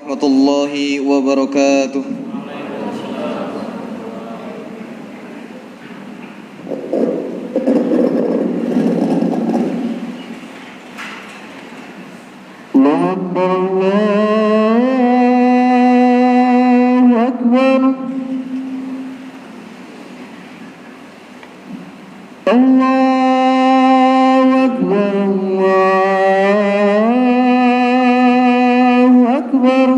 warahmatullahi wabarakatuh. Allahu Akbar. Allahu Akbar. Allahu Akbar.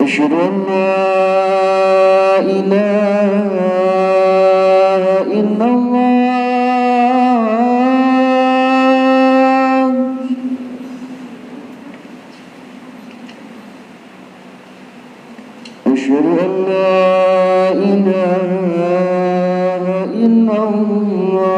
Asyhadu an la ilaha illallah. Asyhadu an la ilaha illallah.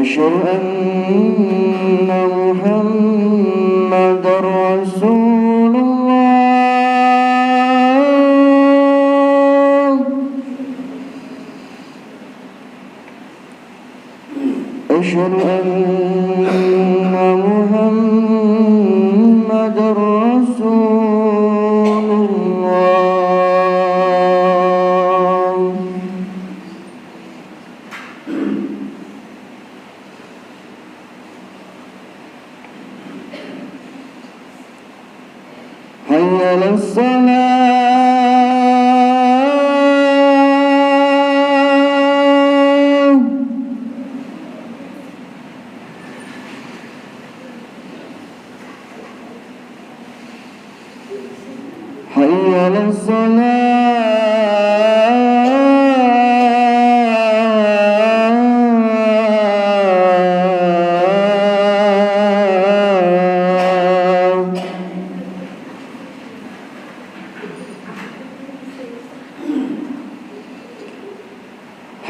Asyhadu anna Muhammadar Rasulullah. Asyhadu anna Muhammadar Rasulullah. Hayya 'alas salah. Hayya 'alas salah.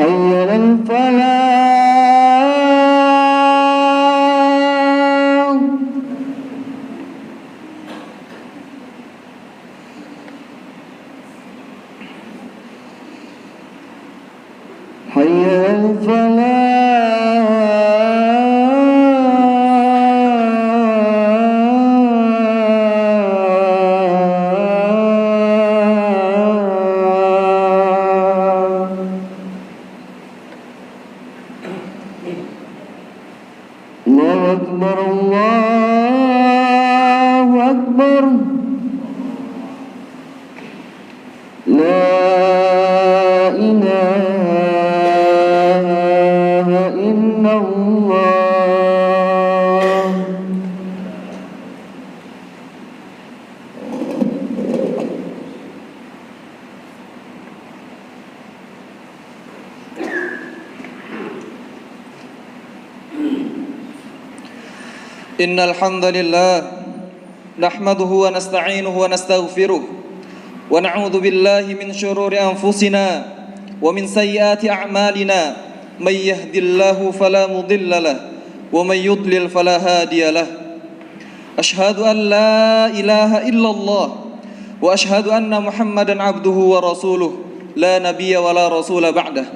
Hayya 'alal falah. Hayya 'alal falah. Allahu Akbar, Allahu Akbar. La ilaha illallah. Innal hamdalillah nahmaduhu wa nasta'inuhu wa nastaghfiruh wa na'udzu billahi min shururi anfusina wa min sayyiati a'malina may yahdihillahu fala mudilla lahu wa may yudlil fala hadiya lahu. Ashhadu an la ilaha illallah wa ashhadu anna Muhammadan abduhu wa rasuluh la nabiyya wa la rasula ba'dah.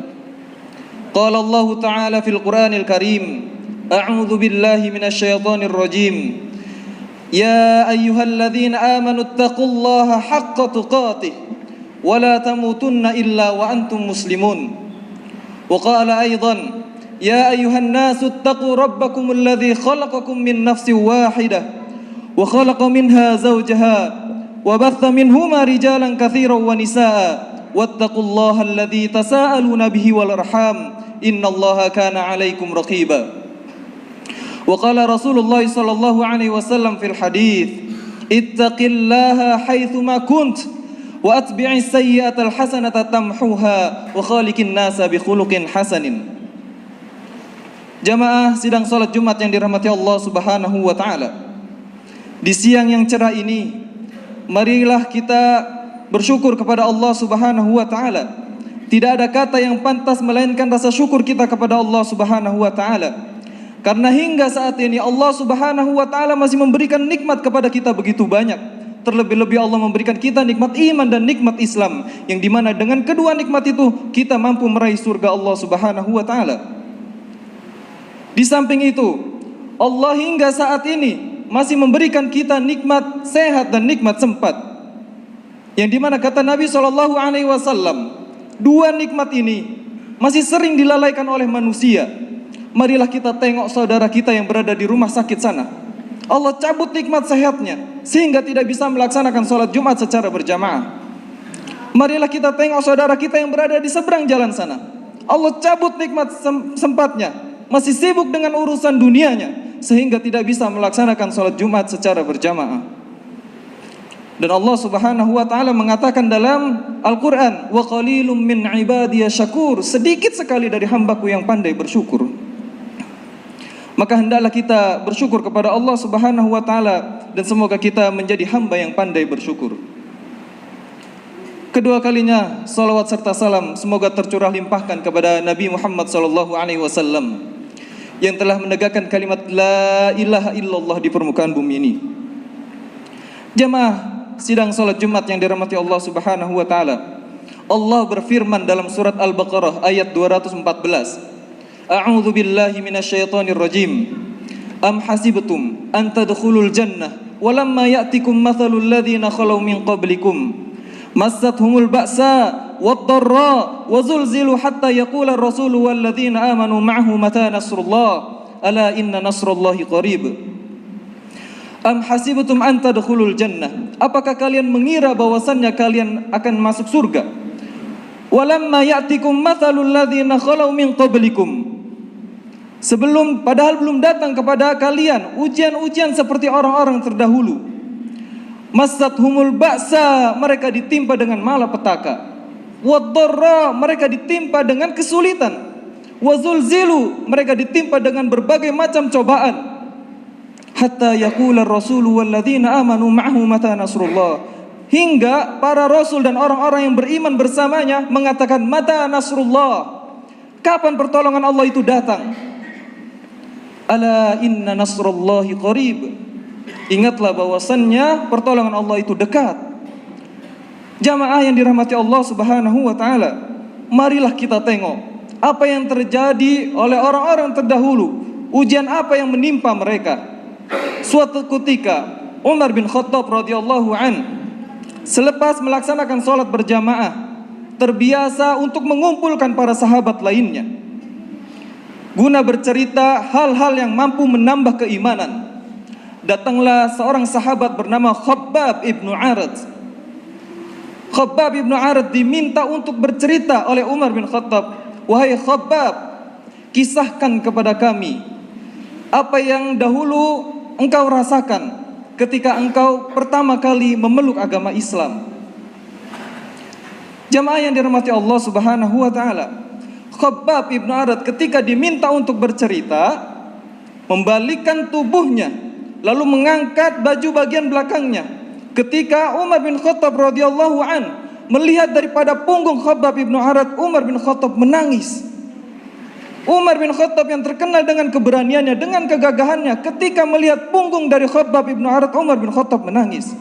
Qala Allah ta'ala fil Qur'anil Karim, a'udzu billahi minasy syaithanir rajim. Ya ayyuhalladzina amanu taqullaha haqqa tuqatih wa la tamutunna illa wa antum muslimun. Wa qala aidan, ya ayyuhan nasu taqu rabbakumul ladzi khalaqakum min nafsin wahidah wa khalaqa minha zawjaha wa batha minhuma rijalan katsiran wa nisaa wattaqullaha alladzi tasaaluna bihi wal arham innallaha kana 'alaikum raqiba. Wa qala Rasulullah sallallahu alaihi wasallam fil hadits, ittaqillaha haitsu ma kunt wa atbi'is sayyi'atal hasanata tamhuha wa khaliqin nasa bi khuluqin hasanin. Jamaah sidang salat Jumat yang dirahmati Allah Subhanahu wa taala. Di siang yang cerah ini, marilah kita bersyukur kepada Allah Subhanahu wa taala. Tidak ada kata yang pantas melainkan rasa syukur kita kepada Allah Subhanahu wa taala. Karena hingga saat ini Allah Subhanahu wa taala masih memberikan nikmat kepada kita begitu banyak. Terlebih-lebih Allah memberikan kita nikmat iman dan nikmat Islam, yang dimana dengan kedua nikmat itu kita mampu meraih surga Allah Subhanahu wa ta'ala. Di samping itu, Allah hingga saat ini masih memberikan kita nikmat sehat dan nikmat sempat, yang dimana kata Nabi SAW, dua nikmat ini masih sering dilalaikan oleh manusia. Marilah kita tengok saudara kita yang berada di rumah sakit sana. Allah cabut nikmat sehatnya sehingga tidak bisa melaksanakan sholat Jumat secara berjamaah. Marilah kita tengok saudara kita yang berada di seberang jalan sana. Allah cabut nikmat sempatnya, masih sibuk dengan urusan dunianya sehingga tidak bisa melaksanakan sholat Jumat secara berjamaah. Dan Allah Subhanahu wa ta'ala mengatakan dalam Al-Quran, wa qalilum min ibadiya syakur, sedikit sekali dari hambaku yang pandai bersyukur. Maka hendaklah kita bersyukur kepada Allah Subhanahu wa ta'ala, dan semoga kita menjadi hamba yang pandai bersyukur. Kedua kalinya salawat serta salam semoga tercurah limpahkan kepada Nabi Muhammad SAW yang telah menegakkan kalimat la ilaha illallah di permukaan bumi ini. Jamaah sidang salat Jumat yang dirahmati Allah Subhanahu wa ta'ala, Allah berfirman dalam surat Al-Baqarah ayat 214, A'udzu billahi minasyaitonir rajim. Am hasibtum an tadkhulul jannah walamma ya'tikum mathalul ladzina khalau min qablikum massathumul ba'sa wad-dharra wa zulzilu hatta yaqula ar-rasulu wal ladzina amanu ma'ahu mata nasrullah ala inna nasrullahi qarib. Am hasibtum an tadkhulul jannah, apakah kalian mengira bahwasannya kalian akan masuk surga? Walamma ya'tikum mathalul ladzina khalau min qablikum, padahal belum datang kepada kalian ujian-ujian seperti orang-orang terdahulu. Massathumul ba'sa, mereka ditimpa dengan malapetaka. Wad-dharra, mereka ditimpa dengan kesulitan. Wazulzilu, mereka ditimpa dengan berbagai macam cobaan. Hatta yaqula ar-rasulu walladzina amanu ma'ahu mata nasrullah, hingga para rasul dan orang-orang yang beriman bersamanya mengatakan mata nasrullah, kapan pertolongan Allah itu datang? Ala inna nasrullahi qarib, ingatlah bahwasannya pertolongan Allah itu dekat. Jamaah yang dirahmati Allah Subhanahu wa ta'ala, marilah kita tengok apa yang terjadi oleh orang-orang terdahulu, ujian apa yang menimpa mereka. Suatu ketika Umar bin Khattab radhiyallahu an, selepas melaksanakan sholat berjamaah, terbiasa untuk mengumpulkan para sahabat lainnya guna bercerita hal-hal yang mampu menambah keimanan. Datanglah seorang sahabat bernama Khabbab ibnu Arad. Khabbab ibnu Arad diminta untuk bercerita oleh Umar bin Khattab, wahai Khabbab, kisahkan kepada kami apa yang dahulu engkau rasakan ketika engkau pertama kali memeluk agama Islam. Jamaah yang dirahmati Allah Subhanahu wa ta'ala, Khabbab ibnu Arad ketika diminta untuk bercerita, membalikkan tubuhnya lalu mengangkat baju bagian belakangnya. Ketika Umar bin Khattab radhiyallahu an melihat daripada punggung Khabbab ibnu Arad, Umar bin Khattab menangis. Umar bin Khattab yang terkenal dengan keberaniannya, dengan kegagahannya, ketika melihat punggung dari Khabbab ibnu Arad, Umar bin Khattab menangis.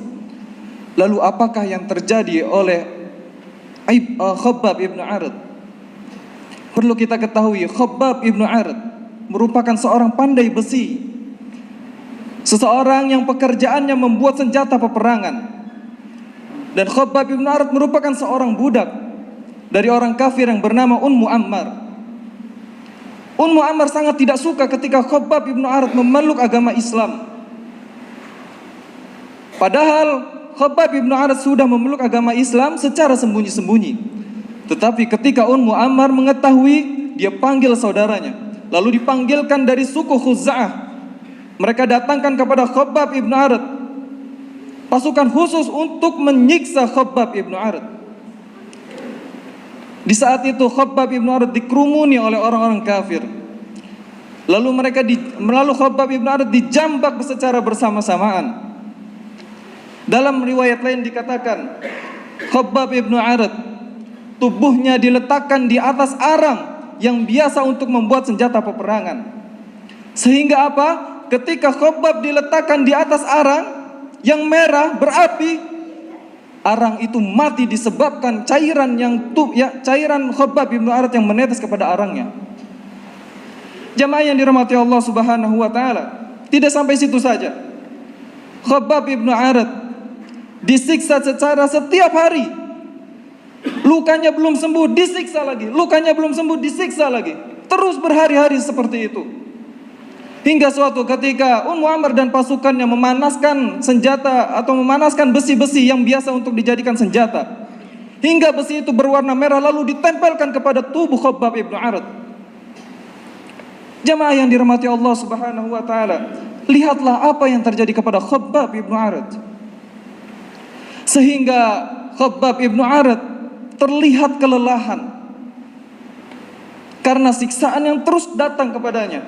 Lalu apakah yang terjadi oleh Khabbab ibnu Arad? Perlu kita ketahui, Khabbab ibnu Arad merupakan seorang pandai besi, seseorang yang pekerjaannya membuat senjata peperangan. Dan Khabbab ibnu Arad merupakan seorang budak dari orang kafir yang bernama Ummu Ammar. Ummu Ammar sangat tidak suka ketika Khabbab ibnu Arad memeluk agama Islam. Padahal Khabbab ibnu Arad sudah memeluk agama Islam secara sembunyi-sembunyi. Tetapi ketika Ummu Ammar mengetahui, dia panggil saudaranya, lalu dipanggilkan dari suku Khuza'ah. Mereka datangkan kepada Khabbab ibnu Arad pasukan khusus untuk menyiksa Khabbab ibnu Arad. Di saat itu Khabbab ibnu Arad dikerumuni oleh orang-orang kafir. Lalu Khabbab ibnu Arad dijambak secara bersama-samaan. Dalam riwayat lain dikatakan Khabbab ibnu Arad tubuhnya diletakkan di atas arang yang biasa untuk membuat senjata peperangan. Sehingga apa? Ketika Khabbab diletakkan di atas arang, yang merah berapi, arang itu mati disebabkan cairan cairan Khabbab ibnu Arat yang menetes kepada arangnya. Jamaah yang dirahmati Allah Subhanahu wa taala, tidak sampai situ saja. Khabbab ibnu Arat disiksa secara setiap hari. Lukanya belum sembuh, disiksa lagi. Lukanya belum sembuh, disiksa lagi. Terus berhari-hari seperti itu. Hingga suatu ketika Ummu Amr dan pasukannya memanaskan senjata atau memanaskan besi-besi yang biasa untuk dijadikan senjata. Hingga besi itu berwarna merah lalu ditempelkan kepada tubuh Khabbab ibnu Arat. Jamaah yang dirahmati Allah Subhanahu wa taala, lihatlah apa yang terjadi kepada Khabbab ibnu Arat. Sehingga Khabbab ibnu Arat terlihat kelelahan karena siksaan yang terus datang kepadanya.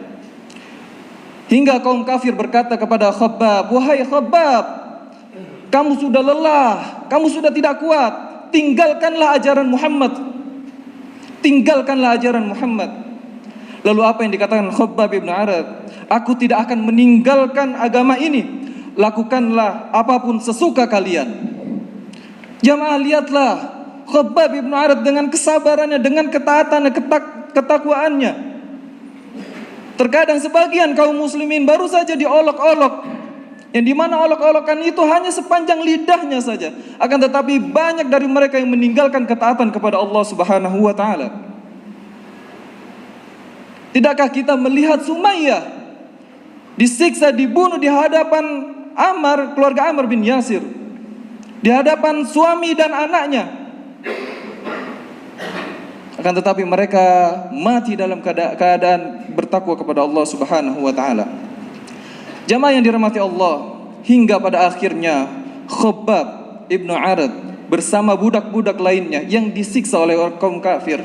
Hingga kaum kafir berkata kepada Khabbab, "Wahai Khabbab, kamu sudah lelah, kamu sudah tidak kuat, tinggalkanlah ajaran Muhammad. Tinggalkanlah ajaran Muhammad." Lalu apa yang dikatakan Khabbab ibnu Arat? "Aku tidak akan meninggalkan agama ini. Lakukanlah apapun sesuka kalian." Jamaah, lihatlah Khabbab ibnu Arat dengan kesabarannya, dengan ketaatannya, ketakwaannya. Terkadang sebagian kaum muslimin baru saja diolok-olok, yang dimana olok-olokan itu hanya sepanjang lidahnya saja. Akan tetapi banyak dari mereka yang meninggalkan ketaatan kepada Allah Subhanahu wa taala. Tidakkah kita melihat Sumayyah disiksa, dibunuh di hadapan keluarga Ammar bin Yasir, di hadapan suami dan anaknya. Akan tetapi mereka mati dalam keadaan bertakwa kepada Allah Subhanahu wa taala. Jamaah yang dirahmati Allah, hingga pada akhirnya Khabbab ibnu Arat bersama budak-budak lainnya yang disiksa oleh kaum kafir,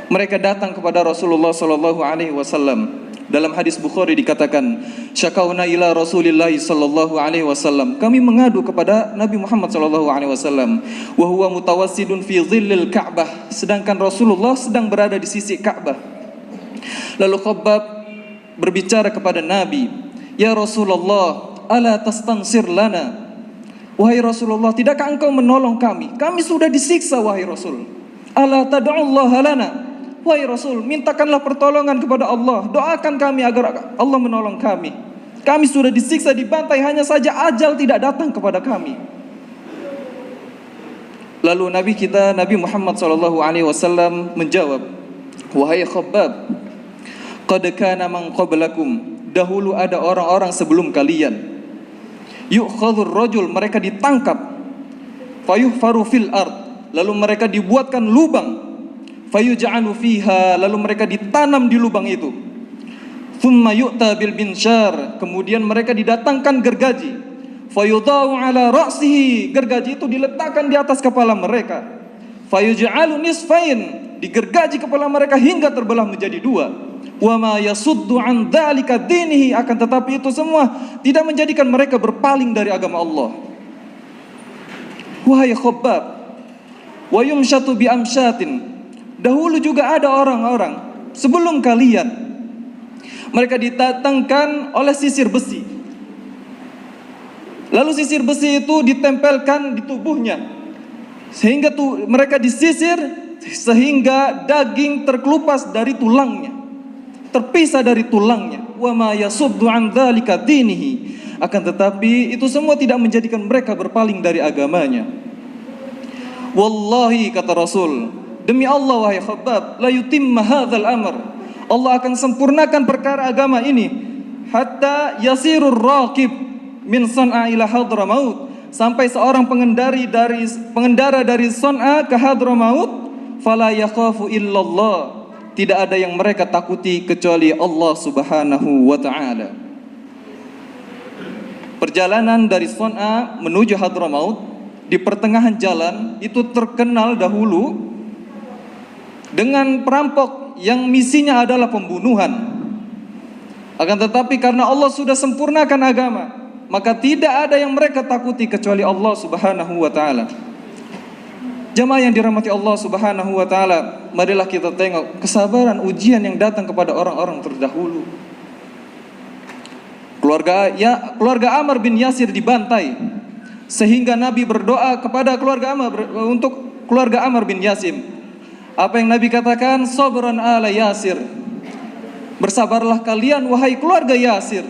mereka datang kepada Rasulullah sallallahu alaihi wasallam. Dalam hadis Bukhari dikatakan, "Syakauna ila Rasulillah sallallahu alaihi wasallam." Kami mengadu kepada Nabi Muhammad sallallahu alaihi wasallam, wa huwa mutawassidun fi dhillil Ka'bah, sedangkan Rasulullah sedang berada di sisi Ka'bah. Lalu Khabbab berbicara kepada Nabi, "Ya Rasulullah, ala tastansir lana?" Wahai Rasulullah, tidakkah engkau menolong kami? Kami sudah disiksa wahai Rasul. "Ala tad'ullaha lana?" Wahai Rasul, mintakanlah pertolongan kepada Allah, doakan kami agar Allah menolong kami. Kami sudah disiksa, dibantai, hanya saja ajal tidak datang kepada kami. Lalu Nabi Muhammad SAW menjawab, "Wahai Khabbab, qad kana man qablakum," dahulu ada orang-orang sebelum kalian. "Yu'khadhur rajul," mereka ditangkap. "Fayuhfaru fil ard," lalu mereka dibuatkan lubang. "Fayuj'alu fiha," lalu mereka ditanam di lubang itu. "Thumma yu'ta bil binsyar," kemudian mereka didatangkan gergaji. "Fayudau ala ra'sihi," gergaji itu diletakkan di atas kepala mereka. "Fayuj'alu nisfain," digergaji kepala mereka hingga terbelah menjadi dua. "Wa ma yasuddu an dzalika dinihi," akan tetapi itu semua tidak menjadikan mereka berpaling dari agama Allah. Wahai Khabbab, wa yumshatu bi amsyatin, dahulu juga ada orang-orang sebelum kalian, mereka didatangkan oleh sisir besi. Lalu sisir besi itu ditempelkan di tubuhnya, sehingga mereka disisir sehingga daging terkelupas dari tulangnya, terpisah dari tulangnya. Wa ma yasuddu an dzalika dinihi, akan tetapi itu semua tidak menjadikan mereka berpaling dari agamanya. Wallahi, kata Rasul, demi Allah wahai Khabbab, la yutimma hadzal amr, Allah akan sempurnakan perkara agama ini, hatta yasirur raqib min San'a ila Hadramaut, sampai seorang pengendara dari San'a ke Hadramaut, fala yakhafu illallah, tidak ada yang mereka takuti kecuali Allah Subhanahu wa taala. Perjalanan dari San'a menuju Hadramaut, di pertengahan jalan itu terkenal dahulu dengan perampok yang misinya adalah pembunuhan. Akan tetapi karena Allah sudah sempurnakan agama, maka tidak ada yang mereka takuti kecuali Allah Subhanahu wa taala. Jamaah yang dirahmati Allah Subhanahu wa taala, marilah kita tengok kesabaran ujian yang datang kepada orang-orang terdahulu. Keluarga Ammar bin Yasir dibantai, sehingga Nabi berdoa kepada keluarga Ammar untuk keluarga Ammar bin Yasim. Apa yang Nabi katakan? Sabran ala Yasir. Bersabarlah kalian wahai keluarga Yasir.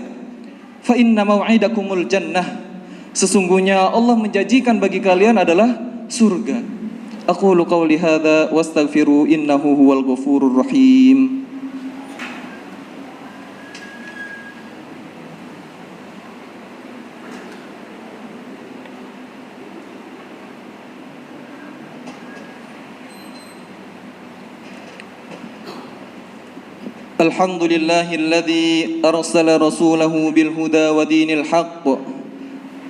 Fa inna mau'idakumul jannah. Sesungguhnya Allah menjanjikan bagi kalian adalah surga. Aqulu qawli hadza wastaghfiru innahu huwal ghafurur rahim. Alhamdulillahilladzi arsala rasulahu bil huda wa dinil haqq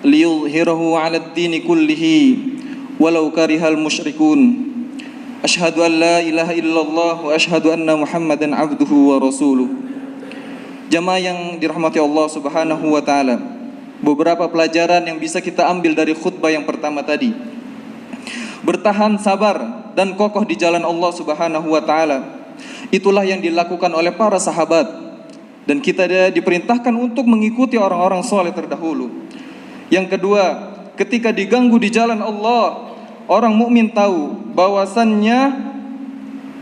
liyudhhirahu 'alad dini kullihi walau karihal musyrikun. Asyhadu an la ilaha illallah wa asyhadu anna Muhammadan 'abduhu wa rasuluh. Jamaah yang dirahmati Allah Subhanahu wa taala, beberapa pelajaran yang bisa kita ambil dari khutbah yang pertama tadi. Bertahan sabar dan kokoh di jalan Allah Subhanahu wa taala. Itulah yang dilakukan oleh para sahabat, dan kita diperintahkan untuk mengikuti orang-orang soleh terdahulu. Yang kedua, ketika diganggu di jalan Allah, orang mukmin tahu bahwasannya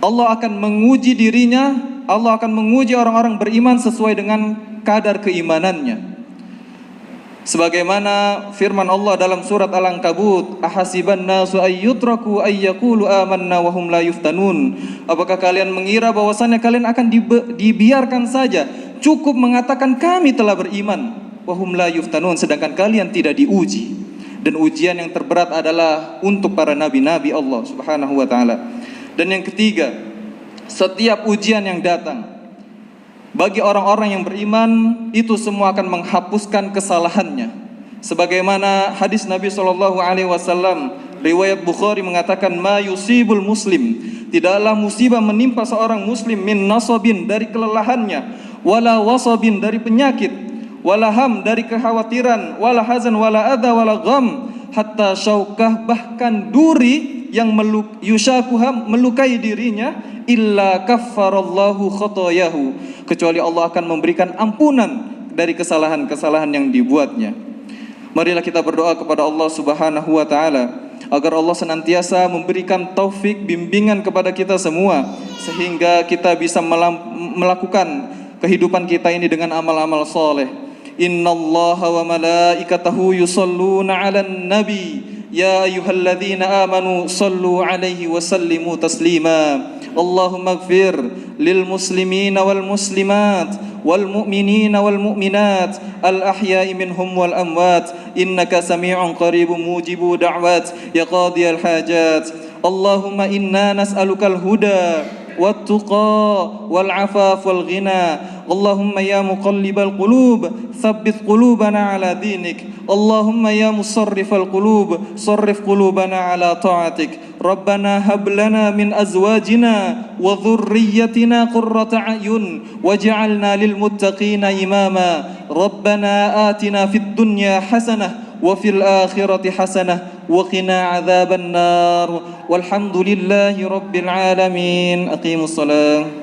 Allah akan menguji dirinya, Allah akan menguji orang-orang beriman sesuai dengan kadar keimanannya. Sebagaimana firman Allah dalam surat Al-Ankabut, ahasiban nasu ayyutraku ayyaqulu amanna wa hum la yuftanun. Apakah kalian mengira bahwasannya kalian akan dibiarkan saja, cukup mengatakan kami telah beriman, wa hum la yuftanun, sedangkan kalian tidak diuji. Dan ujian yang terberat adalah untuk para nabi-nabi Allah Subhanahu wa taala. Dan yang ketiga, setiap ujian yang datang bagi orang-orang yang beriman, itu semua akan menghapuskan kesalahannya. Sebagaimana hadis Nabi SAW, riwayat Bukhari mengatakan, ma yusibul muslim, tidaklah musibah menimpa seorang muslim min nasabin, dari kelelahannya, wala wasabin, dari penyakit, wala ham, dari kekhawatiran, wala hazan, wala adha, wala gham, hatta syaukah, bahkan duri yang yushakuha, melukai dirinya, illa kaffarallahu khotoyahu, kecuali Allah akan memberikan ampunan dari kesalahan-kesalahan yang dibuatnya. Marilah kita berdoa kepada Allah Subhanahu wa taala agar Allah senantiasa memberikan taufik, bimbingan kepada kita semua, sehingga kita bisa melakukan kehidupan kita ini dengan amal-amal soleh. Innallaha wa malaikatahu yusalluna 'alan nabi ya ayyuhalladzina amanu sallu 'alaihi wa sallimu taslima. Allahumma ighfir lil muslimina wal muslimat wal mu'minina wal mu'minat al ahya'i minhum wal amwat innaka sami'un qaribun mujibu da'wat ya qadiyal hajat. Allahumma inna nas'alukal huda wat tuqa wal afaf wal ghina. Allahumma ya muqallibal qulub tsabbit qulubana ala dinik. Allahumma ya musarrifal qulub sarrif qulubana ala ta'atik. Rabbana hab lana min azwajina wa dhurriyyatina qurrata a'yun waj'alna lil muttaqina imama. Rabbana atina fid dunya hasanah wa fil akhirati hasanah wa qina adzaban nar. Walhamdulillahi rabbil alamin. Aqimus salam.